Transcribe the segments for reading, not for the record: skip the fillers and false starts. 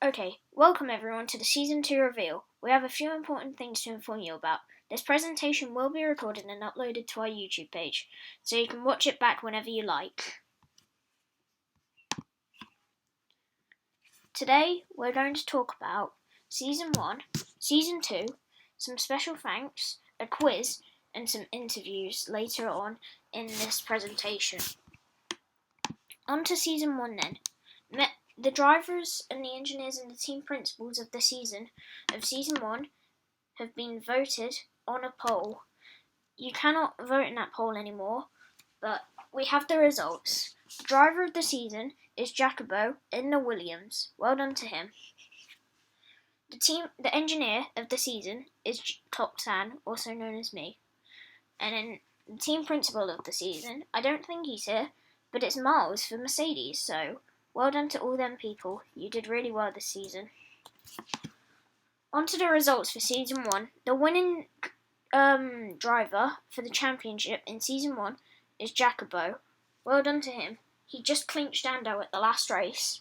Okay, welcome everyone to the Season 2 reveal. We have a few important things to inform you about. This presentation will be recorded and uploaded to our YouTube page, so you can watch it back whenever you like. Today, we're going to talk about Season 1, Season 2, some special thanks, a quiz, and some interviews later on in this presentation. On to Season 1 then. The drivers and the engineers and the team principals of Season 1 have been voted on a poll. You cannot vote in that poll anymore, but we have the results. The driver of the season is Jacobo in the Williams. Well done to him. The engineer of the season is Toxan, also known as me. And then the team principal of the season, I don't think he's here, but it's Miles for Mercedes, so well done to all them people. You did really well this season. On to the results for Season 1. The winning driver for the championship in Season 1 is Jacobo. Well done to him. He just clinched Dando at the last race.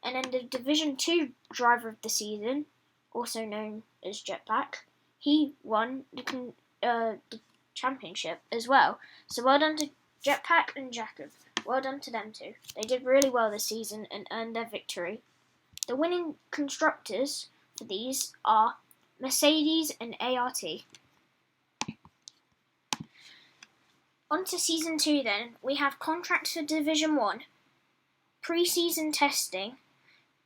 And then the Division 2 driver of the season, also known as Jetpack, he won the championship as well. So well done to Jetpack and Jacob. Well done to them too. They did really well this season and earned their victory. The winning constructors for these are Mercedes and ART. On to Season 2 then. We have contracts for Division 1, pre-season testing,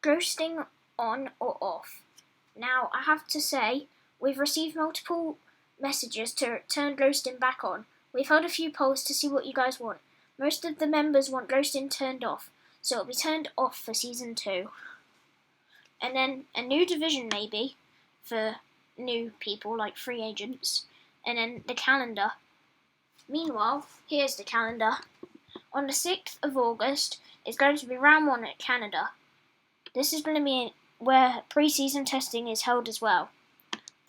ghosting on or off. Now, I have to say, we've received multiple messages to turn ghosting back on. We've held a few polls to see what you guys want. Most of the members want ghosting turned off, so it'll be turned off for Season 2. And then a new division maybe for new people like free agents. And then the calendar. Meanwhile, here's the calendar. On the 6th of August, it's going to be round 1 at Canada. This is going to be where pre-season testing is held as well.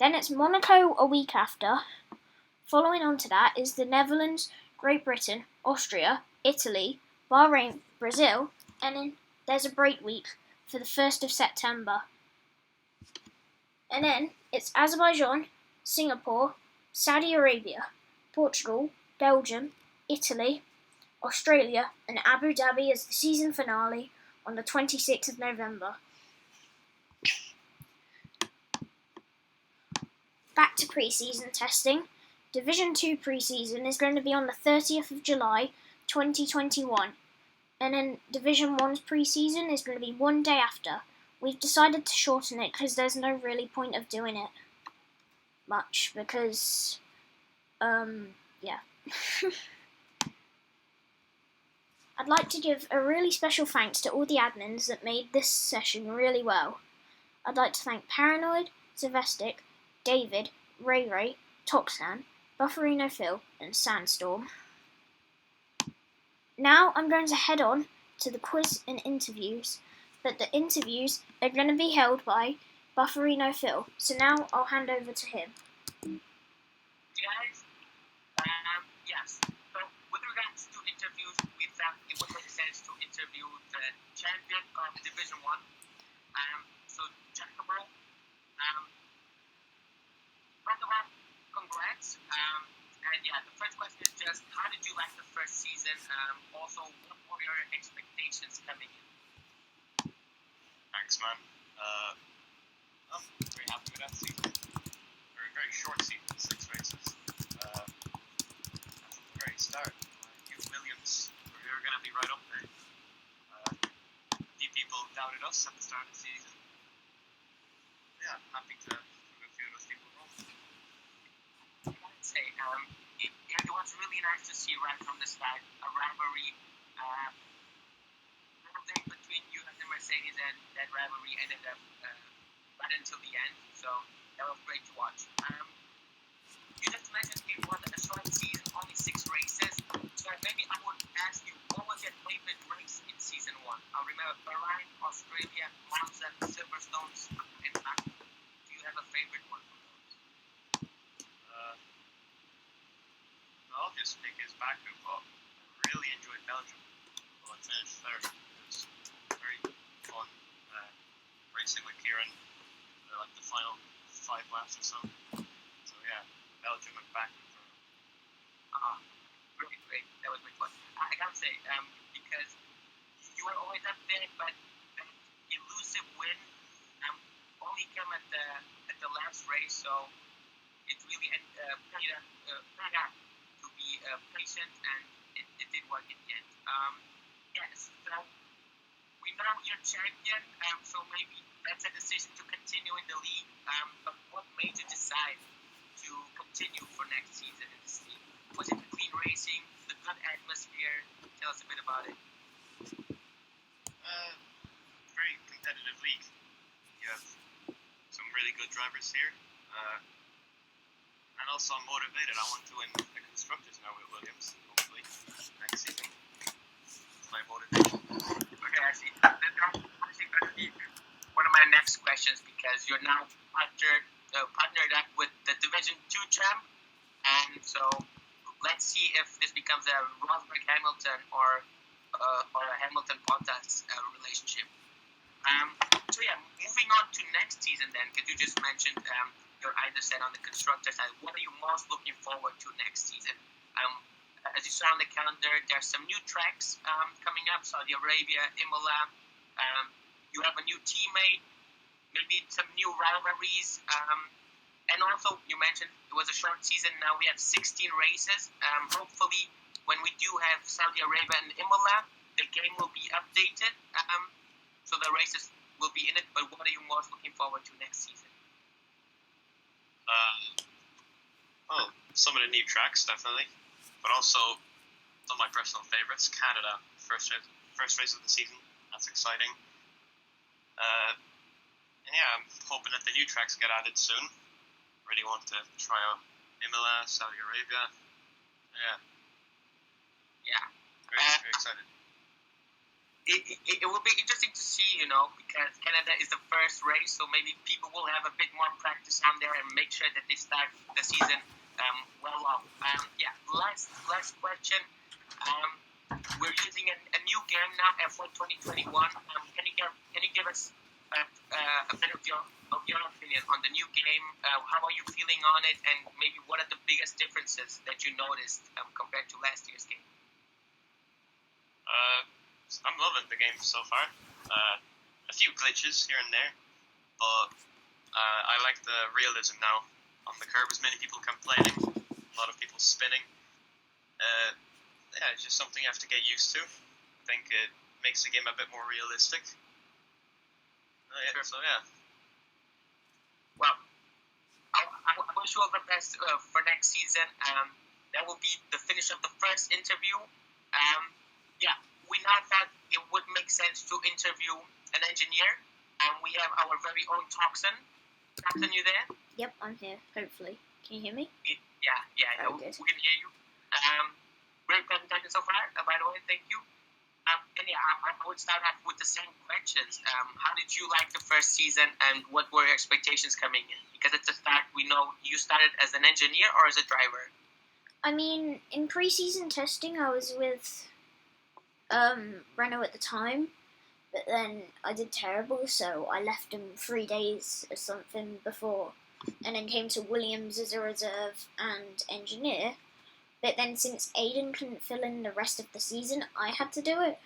Then it's Monaco a week after. Following on to that is the Netherlands, Great Britain, Austria, Italy, Bahrain, Brazil, and then there's a break week for the 1st of September. And then it's Azerbaijan, Singapore, Saudi Arabia, Portugal, Belgium, Italy, Australia, and Abu Dhabi as the season finale on the 26th of November. Back to pre-season testing. Division 2 pre-season is going to be on the 30th of July, 2021. And then Division 1's pre-season is going to be one day after. We've decided to shorten it because there's no really point of doing it much because, yeah. I'd like to give a really special thanks to all the admins that made this session really well. I'd like to thank Paranoid, Zavestic, David, Ray, Toxan, Bufferino Phil, and Sandstorm. Now I'm going to head on to the quiz and interviews, but the interviews are going to be held by Bufferino Phil, so now I'll hand over to him. Guys, yes, so with regards to interviews, we thought it would make sense to interview the champion of Division 1, so Jacobo. First of all, congrats. And yeah, the first question is just, how did you like the first season? Also, what were your expectations coming in? Thanks, man. I'm very happy with that season. Very short season, 6 races. At the very start, I knew Williams, we were going to be right up there. A few people doubted us at the start of the season. Yeah, I'm happy to prove a few of those people wrong. I'd say it was really nice to see right from the start a rivalry between you and the Mercedes, and that rivalry ended up right until the end, so that was great to watch. You just mentioned it was a short season, only 6 races, so maybe I would ask you, what was your favorite race in Season 1? I remember Bahrain, Australia, Monza, Silverstones, and Baku. Do you have a favorite one from those? I'll just pick his Baku, but I really enjoyed Belgium. Well, I finished third. It was very fun racing racing with Kieran. Like the final 5 laps or so. So yeah, Belgium and back. Really great. That was great fun. I gotta say, because you were always up there, but that elusive win only came at the last race, so it really turned out to be patient, and it did work in the end. Yes, so we know you're champion, so maybe that's a decision to continue in the league. But what made you decide to continue for next season in this league? Was it the clean racing, the good atmosphere? Tell us a bit about it. Very competitive league. You have some really good drivers here. And also I'm motivated. I want to win the Constructors now with Williams, hopefully, next season. That's my motivation. Okay, I see. That's actually going to be one of my next questions, because you're now partnered up with the Division 2 champ, and so let's see if this becomes a Rosberg-Hamilton or a Hamilton-Bottas relationship. So yeah, moving on to next season then, because you just mentioned you're either set on the constructor side. What are you most looking forward to next season? As you saw on the calendar, there's some new tracks coming up, Saudi Arabia, Imola. You have a new teammate, maybe some new rivalries. And also, you mentioned it was a short season. Now we have 16 races. Hopefully, when we do have Saudi Arabia and Imola, the game will be updated. So the races will be in it. But what are you most looking forward to next season? Well, some of the new tracks, definitely. But also, some of my personal favourites. Canada, first race of the season. That's exciting. And yeah, I'm hoping that the new tracks get added soon. Really want to try out Imola, Saudi Arabia. Yeah. Very excited. It will be interesting to see, because Canada is the first race, so maybe people will have a bit more practice on there and make sure that they start the season well off. Last question. We're using a new game now, F1 2021. Can you give us a bit of your opinion on the new game? How are you feeling on it, and maybe what are the biggest differences that you noticed compared to last year's game? I'm loving the game so far. A few glitches here and there, but I like the realism now on the curb. As many people complaining, a lot of people spinning. It's just something you have to get used to. I think it makes the game a bit more realistic. So yeah. Well, I wish you all the best for next season. That will be the finish of the first interview. We now thought it would make sense to interview an engineer, and we have our very own Toxin. Toxin, you there? Yep, I'm here, hopefully. Can you hear me? Yeah, we can hear you. Great presentation so far, by the way, thank you. I would start off with the same questions. How did you like the first season, and what were your expectations coming in? Because at the start, we know you started as an engineer or as a driver. I mean, in pre-season testing, I was with Renault at the time, but then I did terrible, so I left him 3 days or something before, and then came to Williams as a reserve and engineer. But then since Aiden couldn't fill in the rest of the season, I had to do it.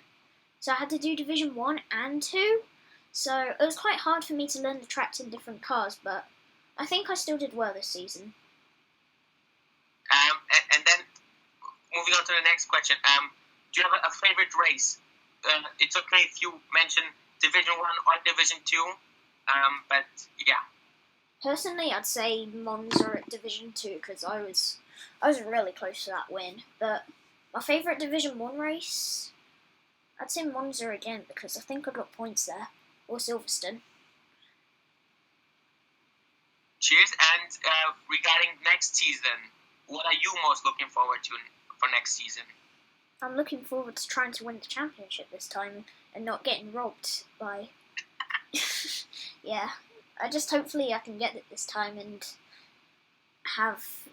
So I had to do Division 1 and 2, so it was quite hard for me to learn the tracks in different cars, but I think I still did well this season. And then, moving on to the next question, do you have a favorite race? It's okay if you mention Division 1 or Division 2, but yeah. Personally, I'd say Monza at Division 2, because I was really close to that win. But my favourite Division 1 race, I'd say Monza again, because I think I got points there, or Silverstone. Cheers, and regarding next season, what are you most looking forward to for next season? I'm looking forward to trying to win the championship this time and not getting robbed by... Yeah, hopefully I can get it this time and have,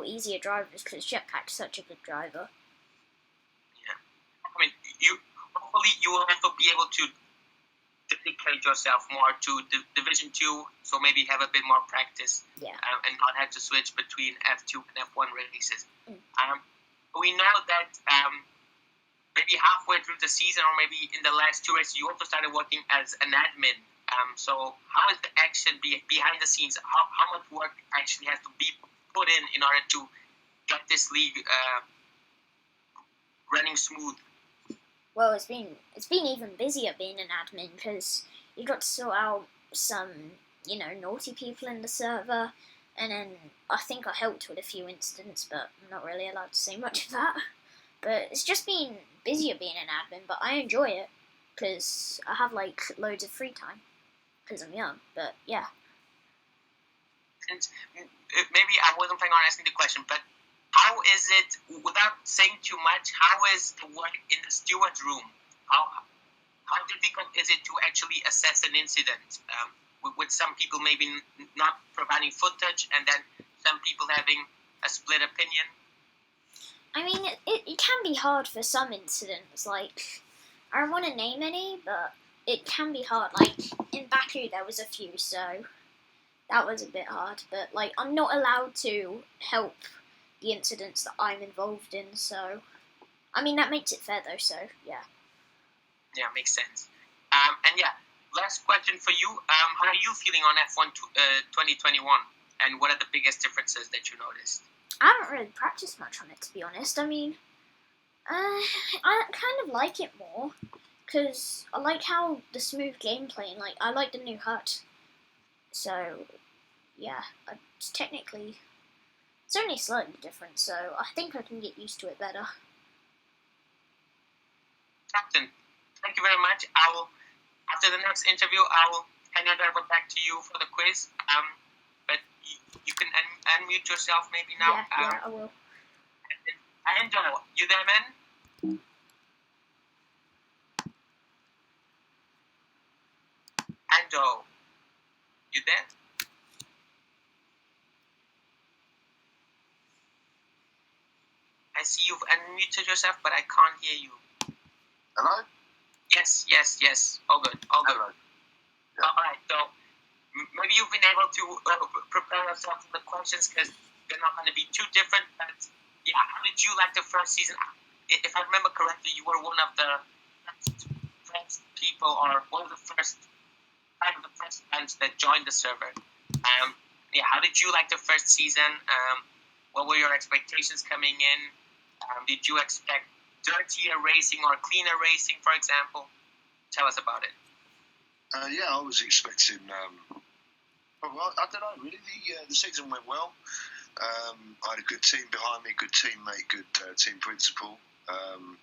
easier drivers, because Jetpack's such a good driver. Yeah. I mean, hopefully you will also be able to dedicate yourself more to Division 2, so maybe have a bit more practice and not have to switch between F2 and F1 races. We know that maybe halfway through the season or maybe in the last 2 races, you also started working as an admin. So how is the action behind the scenes? How much work actually has to be put in order to get this league running smooth? Well, it's been even busier being an admin because you got to sort out some, naughty people in the server, and then I think I helped with a few incidents, but I'm not really allowed to say much of that. But it's just been busier being an admin, but I enjoy it because I have loads of free time because I'm young. But yeah. And maybe I wasn't planning on asking the question, but how is it, without saying too much, how is the work in the steward's room? How difficult is it to actually assess an incident? With some people maybe not providing footage, and then some people having a split opinion? I mean, it can be hard for some incidents. I don't want to name any, but it can be hard. In Baku, there was a few, so that was a bit hard. But, I'm not allowed to help the incidents that I'm involved in, so... I mean, that makes it fair, though, so, yeah. Yeah, makes sense. And, last question for you. How are you feeling on F1 2021? And what are the biggest differences that you noticed? I haven't really practiced much on it, to be honest. I mean, I kind of like it more, because I like how the smooth gameplay, and I like the new HUD. So, yeah, it's only slightly different, so I think I can get used to it better. Captain, thank you very much. After the next interview, I will hand it over back to you for the quiz. But you can unmute yourself maybe now. Yeah, I will. Ando, you there, man? Ando, you there? I see you've unmuted yourself, but I can't hear you. Hello? Yes. All good. Hello. Yeah. All right, so maybe you've been able to prepare yourself for the questions because they're not going to be too different. But yeah, how did you like the first season? If I remember correctly, you were one of the first people, or one of the first fans that joined the server. How did you like the first season? What were your expectations coming in? Did you expect dirtier racing or cleaner racing, for example? Tell us about it. I was expecting. I don't know. Really, the season went well. I had a good team behind me, good teammate, good team principal, and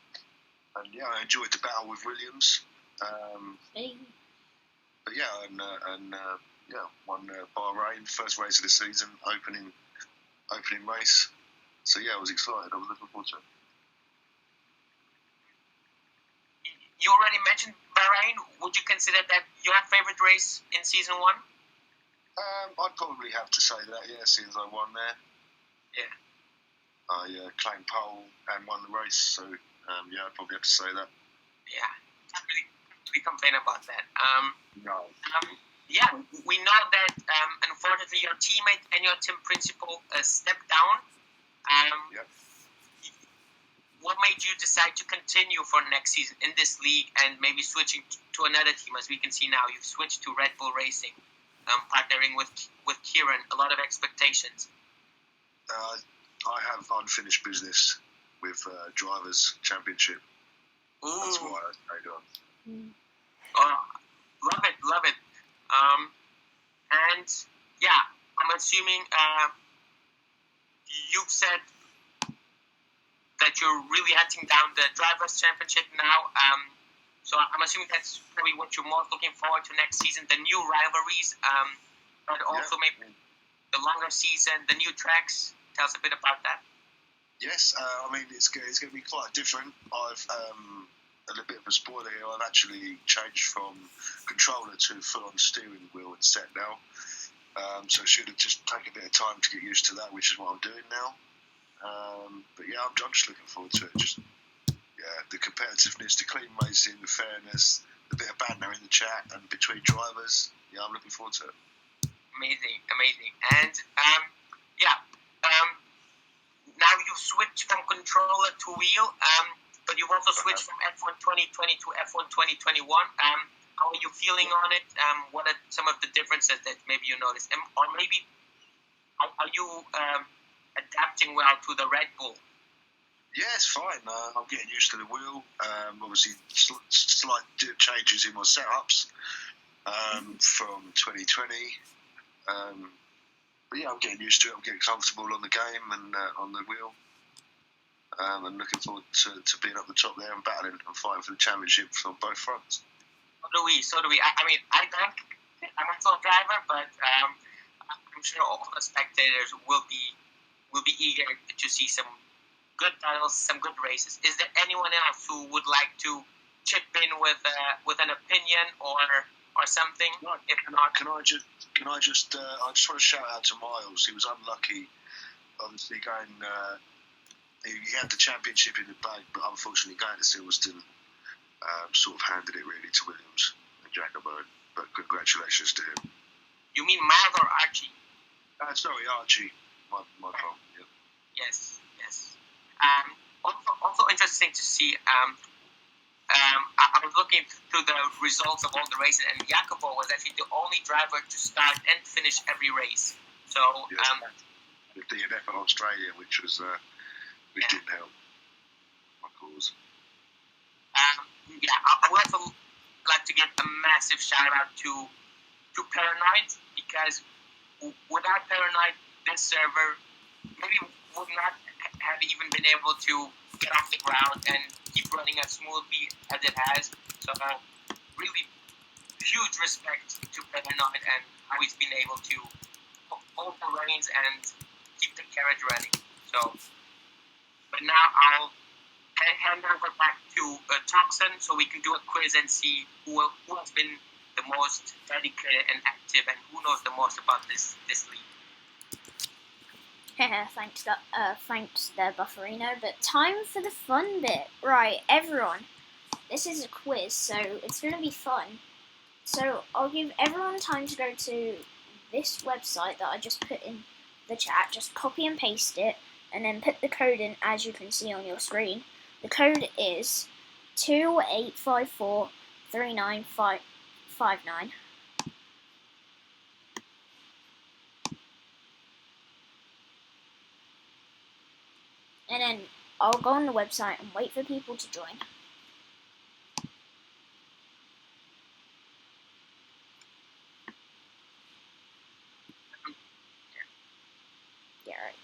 I enjoyed the battle with Williams. But won Bahrain, first race of the season, opening race. So I was excited. I was looking forward to it. You already mentioned Bahrain. Would you consider that your favorite race in season 1? I'd probably have to say that, since I won there. Yeah. I claimed pole and won the race, so I'd probably have to say that. Yeah, can't really complain about that. No. We know that unfortunately your teammate and your team principal stepped down. What made you decide to continue for next season in this league and maybe switching to another team? As we can see now, you've switched to Red Bull Racing, partnering with Kieran. A lot of expectations. I have unfinished business with Drivers' Championship. Ooh. That's why I stayed on. Love it. I'm assuming you've said that you're really hunting down the Drivers' Championship now. So I'm assuming that's probably what you're most looking forward to next season, the new rivalries, but also maybe the longer season, the new tracks. Tell us a bit about that. Yes, it's going to be quite different. I've a little bit of a spoiler here. I've actually changed from controller to full-on steering wheel and set now. So I should have just taken a bit of time to get used to that, which is what I'm doing now. I'm just looking forward to it. The competitiveness, the clean racing, the fairness, a bit of banter in the chat and between drivers. Yeah, I'm looking forward to it. Amazing. And now you've switched from controller to wheel, but you've also switched from F1 2020 to F1 2021. How are you feeling on it? What are some of the differences that maybe you noticed? Or maybe are you adapting well to the Red Bull? Yeah, it's fine. I'm getting used to the wheel. Obviously, slight changes in my setups from 2020. But yeah, I'm getting used to it. I'm getting comfortable on the game and on the wheel. And looking forward to being up the top there and battling and fighting for the championship on both fronts. So do we. I mean, I'm a full driver, but I'm sure all the spectators will be eager to see some good battles, some good races. Is there anyone else who would like to chip in with an opinion or something? No, if not, I just want to shout out to Miles. He was unlucky, obviously going. He had the championship in the bag, but unfortunately going to Silverstone sort of handed it really to Williams and Jacobo. But congratulations to him. You mean Miles or Archie? Sorry, Archie. My fault. Yeah. Yes. Also interesting to see. I was looking through the results of all the races, and Jacobo was actually the only driver to start and finish every race. So yes, the DNF in Australia, which didn't help my cause. I would also like to give a massive shout out to Paranoid, because without Paranoid, this server maybe would not have even been able to get off the ground and keep running as smoothly as it has. So really huge respect to Paranoid and how he's been able to hold the reins and keep the carriage running. So, but now I'll hand over back to Toxin so we can do a quiz and see who has been the most dedicated and active and who knows the most about this league. Thanks there, Bufferino. But time for the fun bit. Right, everyone. This is a quiz, so it's going to be fun. So I'll give everyone time to go to this website that I just put in the chat. Just copy and paste it, and then put the code in as you can see on your screen. The code is 28543959. And then I'll go on the website and wait for people to join. Yeah, right.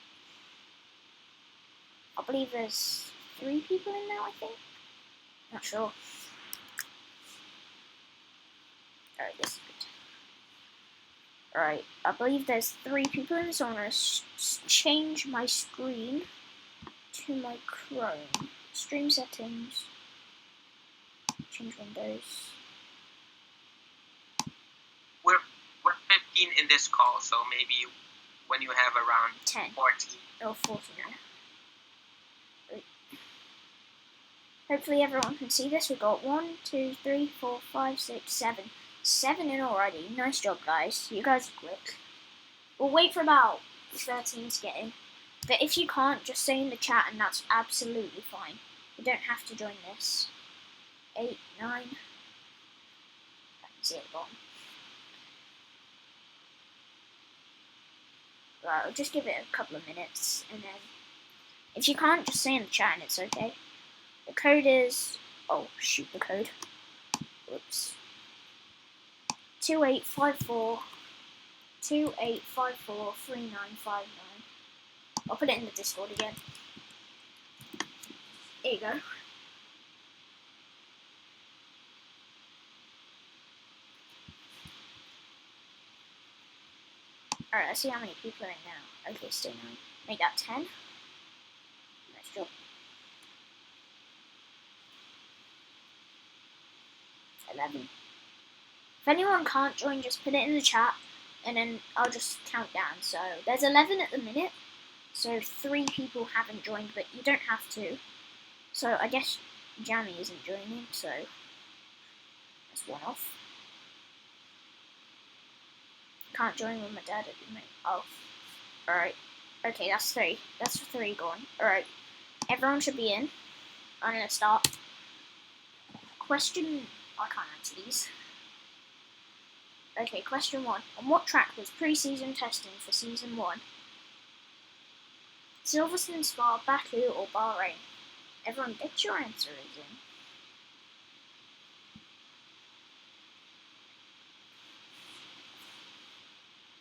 I believe there's 3 people in now, I think. Not sure. Alright, this is good. Alright, I believe there's 3 people in, so I'm going to change my screen to my Chrome. Stream settings. Change windows. We're 15 in this call, so maybe when you have around 10 14 or 14. Right. Hopefully everyone can see this. We've got 1, 2, 3, 4, 5, 6, 7. 7 in already. Nice job, guys. You guys are quick. We'll wait for about 13 to get in. But if you can't, just say in the chat and that's absolutely fine. You don't have to join this. 8, 9. I can see at the bottom. Right, I'll just give it a couple of minutes, and then if you can't, just say in the chat and it's okay. The code is, oh shoot, the code. Whoops. 2854 3959. I'll put it in the Discord again. There you go. Alright, let's see how many people are in now. Okay, still 9. Make that 10. Nice job. 11. If anyone can't join, just put it in the chat, and then I'll just count down. So, there's 11 at the minute. So 3 people haven't joined, but you don't have to. So I guess Jammy isn't joining, so let's That's one off. Can't join with my dad at the moment. Oh. Alright. Okay, that's 3. That's 3 gone. Alright. Everyone should be in. I'm gonna start. Question... I can't answer these. Okay, question 1. On what track was pre-season testing for season 1? Silverstone, Spa, Baku, or Bahrain? Everyone, get your answers in.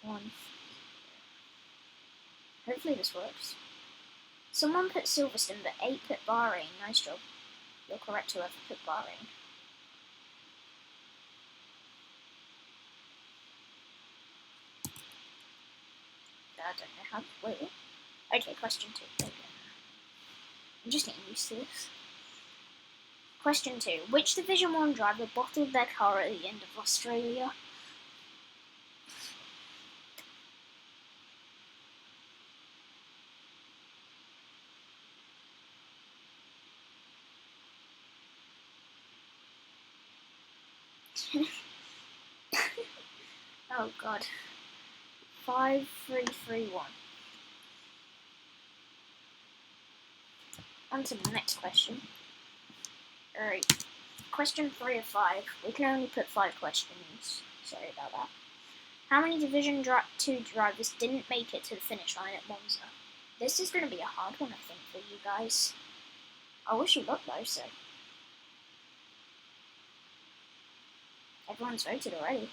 One. Hopefully this works. Someone put Silverstone, but 8 put Bahrain. Nice job. You're correct, whoever put Bahrain. I don't know how. Wait, what? Okay, question 2. There we go. I'm just getting used to this. Question 2. Which Division 1 driver bottled their car at the end of Australia? Oh god. 5, 3, 3, 1. On to the next question. Alright. Question 3 of 5. We can only put 5 questions. Sorry about that. How many Division 2 drivers didn't make it to the finish line at Monza? This is going to be a hard one, I think, for you guys. I wish you luck, though, so. Everyone's voted already.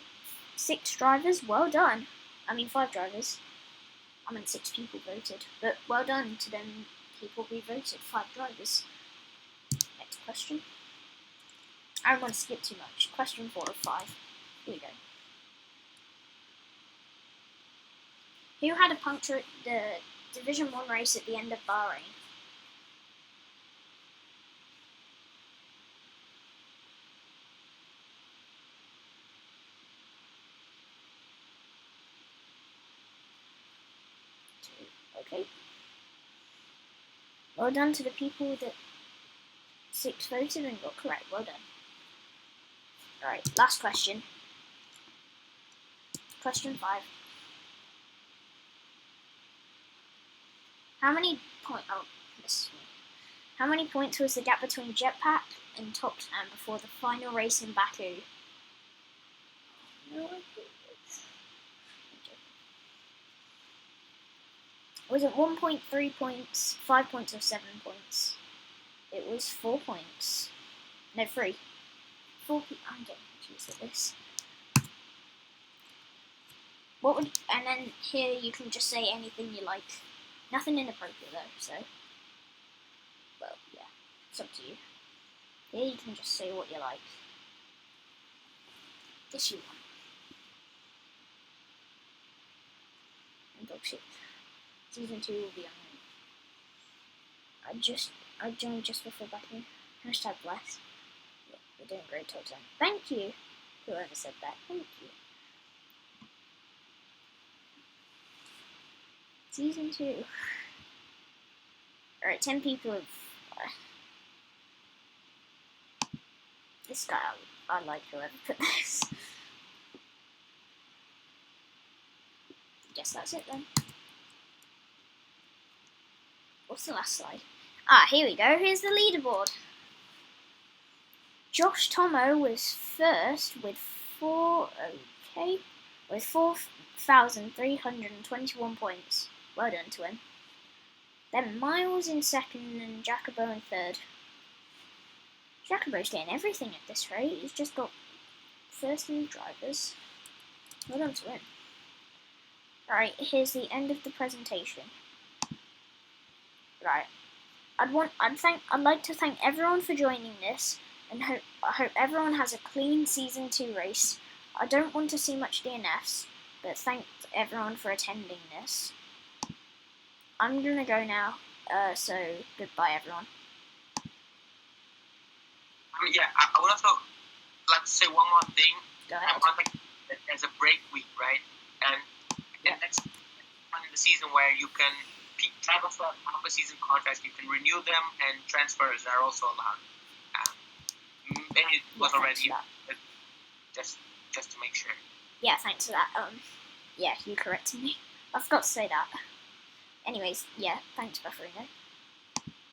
6 drivers, well done. I mean 5 drivers. I mean 6 people voted. But well done to them people who voted. 5 drivers. Next question. I don't want to skip too much. Question 4 of 5. Here we go. Who had a puncture at the Division 1 race at the end of Bahrain? Okay. Well done to the people that 6 voted and got correct. Well done. Alright, last question. Question 5. How many points was the gap between Jetpack and Top Tan before the final race in Baku? No, was it 1.3 points, 5 points, or 7 points? It was 4 points. No, 3. 4 points. I'm getting confused with this. And then here you can just say anything you like. Nothing inappropriate though, so. Well, yeah, it's up to you. Here you can just say what you like. This you want. And dog shit. Season 2 will be on. I joined just before Baku. Hashtag bless. Yeah, you're doing great, Top Tan. Thank you, whoever said that. Thank you. Season 2. Alright, 10 people have. This guy, I like whoever put this. Guess that's it then. What's the last slide? Ah, here we go. Here's the leaderboard. Josh Tomo was first with 4,321 points. Well done to him. Then Miles in second and Jacobo in third. Jacobo's getting everything at this rate. He's just got first in drivers. Well done to him. Right, here's the end of the presentation. Right, I'd like to thank everyone for joining this, and I hope everyone has a clean season 2 race. I don't want to see much DNFs, but thanks everyone for attending this. I'm gonna go now, so goodbye everyone. Yeah, I would also like to say one more thing. Go ahead. There's a break week, right? And next one in the season where you can travel for half a season contracts, you can renew them, and transfers are also allowed. Maybe it was already, but just to make sure. Yeah, thanks for that. Yeah, you corrected me. I forgot to say that. Anyways, yeah, thanks, Bufferino.